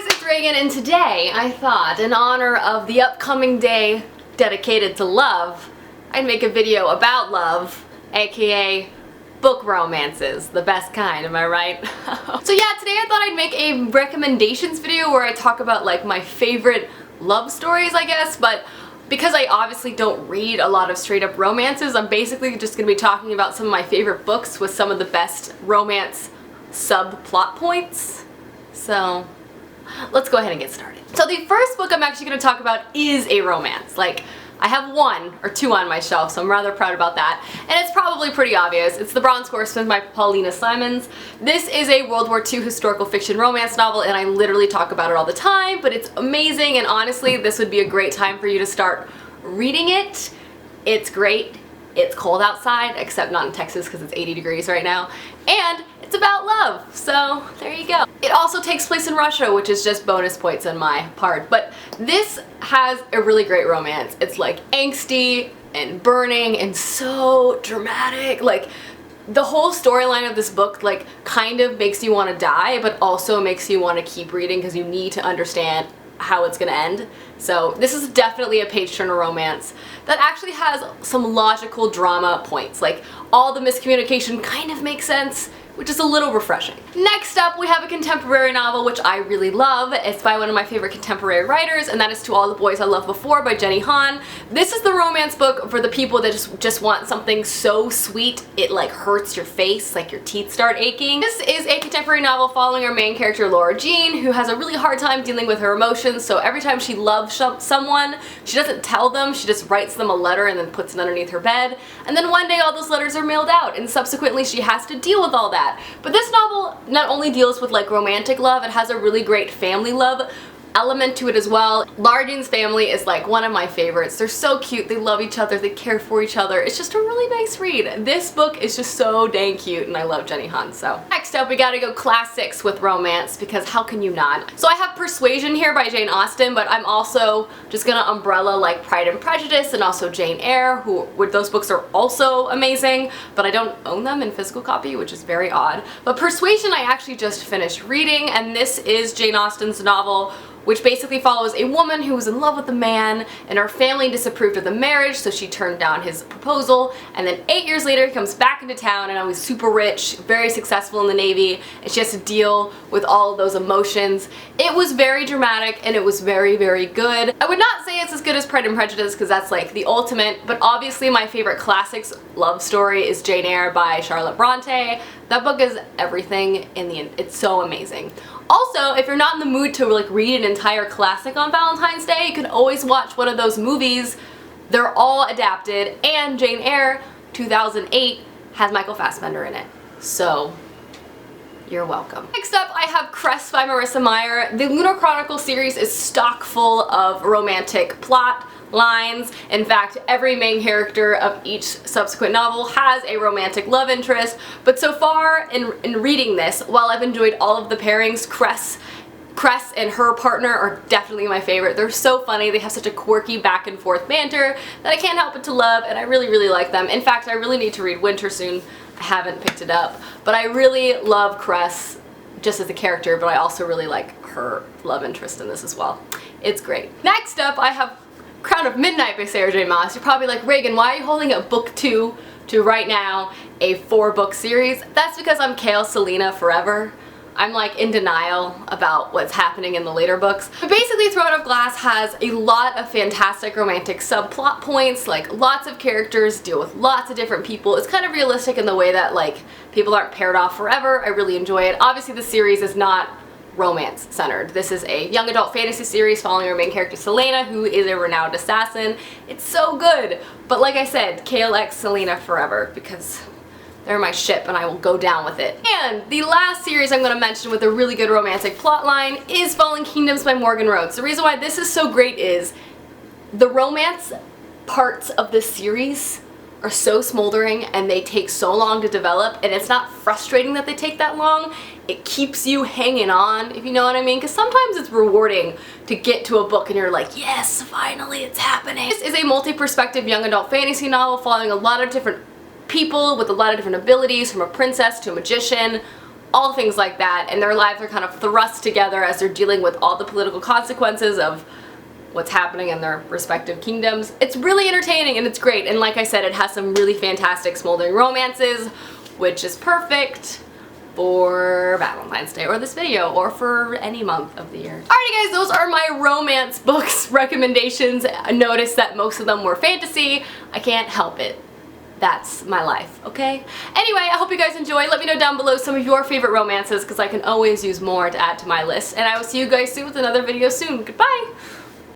it's Reagan, and today I thought, in honor of the upcoming day dedicated to love, I'd make a video about love, aka book romances, the best kind, am I right? So yeah, today I thought I'd make a recommendations video where I talk about like my favorite love stories, I guess, but because I obviously don't read a lot of straight up romances, I'm basically just going to be talking about some of my favorite books with some of the best romance subplot points. So let's go ahead and get started. So the first book I'm actually going to talk about is a romance. Like, I have one or two on my shelf, so I'm rather proud about that. And it's probably pretty obvious. It's The Bronze Horseman by Paulina Simons. This is a World War II historical fiction romance novel, and I literally talk about it all the time, but it's amazing, and honestly, this would be a great time for you to start reading it. It's great. It's cold outside, except not in Texas because it's 80 degrees right now. And it's about love, so there you go. It also takes place in Russia, which is just bonus points on my part. But this has a really great romance. It's like angsty and burning and so dramatic. Like, the whole storyline of this book like kind of makes you want to die, but also makes you want to keep reading because you need to understand how it's gonna end. So this is definitely a page-turner romance that actually has some logical drama points. Like, all the miscommunication kind of makes sense, which is a little refreshing. Next up, we have a contemporary novel which I really love. It's by one of my favorite contemporary writers, and that is To All the Boys I Loved Before by Jenny Han. This is the romance book for the people that just want something so sweet it like hurts your face, like your teeth start aching. This is a contemporary novel following our main character Laura Jean, who has a really hard time dealing with her emotions, so every time she loves someone, she doesn't tell them, she just writes them a letter and then puts it underneath her bed. And then one day all those letters are mailed out, and subsequently she has to deal with all that. But this novel not only deals with like romantic love, it has a really great family love element to it as well. Laura Jean's family is like one of my favorites. They're so cute, they love each other, they care for each other. It's just a really nice read. This book is just so dang cute, and I love Jenny Han. So next up, we gotta go classics with romance, because how can you not? So I have Persuasion here by Jane Austen, but I'm also just gonna umbrella like Pride and Prejudice and also Jane Eyre, those books are also amazing, but I don't own them in physical copy, which is very odd. But Persuasion I actually just finished reading, and this is Jane Austen's novel, which basically follows a woman who was in love with a man, and her family disapproved of the marriage, so she turned down his proposal, and then 8 years later he comes back into town, and he's super rich, very successful in the Navy, and she has to deal with all of those emotions. It was very dramatic, and it was very, very good. I would not say it's as good as Pride and Prejudice, because that's like the ultimate, but obviously my favorite classics love story is Jane Eyre by Charlotte Bronte. That book is everything it's so amazing. Also, if you're not in the mood to like read an entire classic on Valentine's Day, you can always watch one of those movies. They're all adapted, and Jane Eyre 2008 has Michael Fassbender in it. So you're welcome. Next up, I have Cress by Marissa Meyer. The Lunar Chronicle series is stock full of romantic plot lines. In fact, every main character of each subsequent novel has a romantic love interest, but so far in reading this, while I've enjoyed all of the pairings, Cress and her partner are definitely my favorite. They're so funny, they have such a quirky back and forth banter that I can't help but to love, and I really, really like them. In fact, I really need to read Winter soon. I haven't picked it up, but I really love Cress just as a character, but I also really like her love interest in this as well. It's great. Next up, I have Crown of Midnight by Sarah J. Maas. You're probably like, Reagan, why are you holding up book 2 to right now a 4-book series? That's because I'm Kale Selena forever. I'm like in denial about what's happening in the later books. But basically, Throne of Glass has a lot of fantastic romantic subplot points, like lots of characters deal with lots of different people. It's kind of realistic in the way that like people aren't paired off forever. I really enjoy it. Obviously, the series is not romance centered. This is a young adult fantasy series following our main character Selena, who is a renowned assassin. It's so good, but like I said, KLX Selena forever, because they're my ship and I will go down with it. And the last series I'm going to mention with a really good romantic plotline is Fallen Kingdoms by Morgan Rhodes. The reason why this is so great is the romance parts of this series are so smoldering and they take so long to develop, and it's not frustrating that they take that long. It keeps you hanging on, if you know what I mean, because sometimes it's rewarding to get to a book and you're like, yes, finally it's happening. This is a multi-perspective young adult fantasy novel following a lot of different people with a lot of different abilities, from a princess to a magician, all things like that, and their lives are kind of thrust together as they're dealing with all the political consequences of what's happening in their respective kingdoms. It's really entertaining and it's great, and like I said, it has some really fantastic smoldering romances, which is perfect for Valentine's Day or this video or for any month of the year. Alrighty guys, those are my romance books recommendations. I noticed that most of them were fantasy. I can't help it. That's my life, okay? Anyway, I hope you guys enjoy. Let me know down below some of your favorite romances because I can always use more to add to my list. And I will see you guys soon with another video soon. Goodbye!